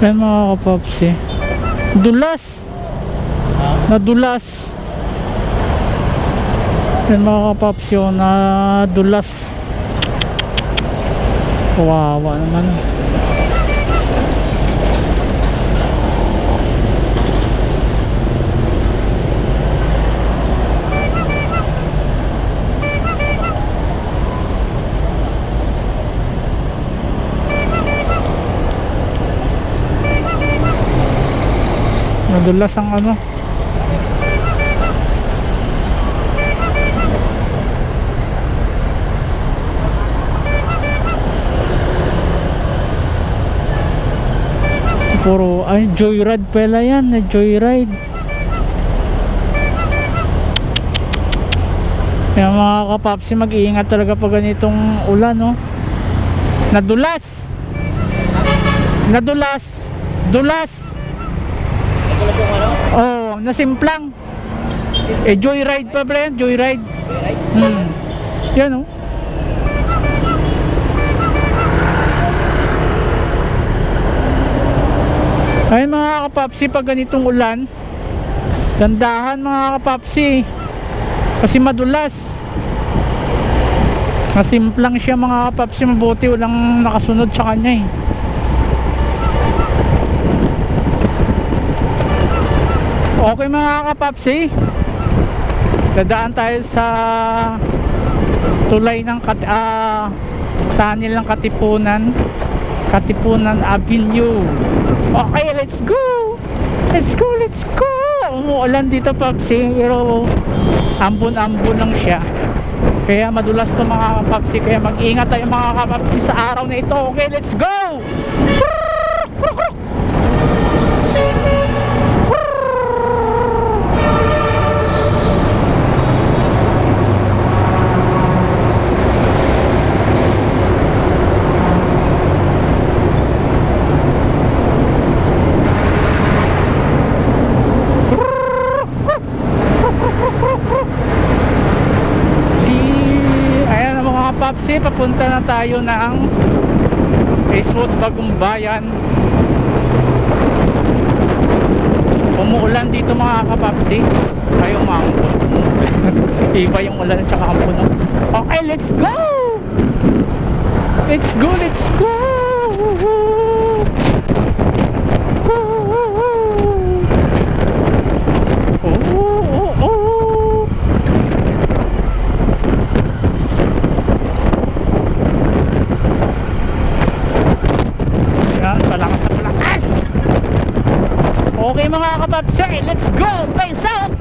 Ayan mga kapapsi, dulas, nadulas. Ayan mga kapapsi, oh, nadulas. Kawawa naman. Nadulas ang ano. Puro ay joyride pala yan, na joyride. Kaya mga kapapsi, mag-iingat talaga pag ganitong ulan, no? Nadulas. Nadulas. Dulas. Nadulas yung ano? Oh, nasimplang. Eh joyride pa ba yan? Joyride. Yan, oh. Ay mga kapapsi, pag ganitong ulan, dandahan mga kapapsi, kasi madulas. Nasimplang siya mga kapapsi, mabuti walang nakasunod sa kanya eh. Okay mga kapapsi, dadaan tayo sa tulay ng tunnel ng Katipunan Avenue. Okay, let's go! Let's go, let's go! Umuulan dito papsi, pero ambon-ambon lang siya. Kaya madulas to mga kapapsi, kaya mag-ingat tayo mga kapapsi sa araw na ito. Okay, let's go! Papsi, papunta na tayo ng Eastwood, Bagong Bayan. Umuulan dito mga kapapsi, tayo maambon. Iba yung ulan at saka ambon, no? Okay, let's go! Let's go, let's go! Okay mga kapapsi, let's go! Peace out!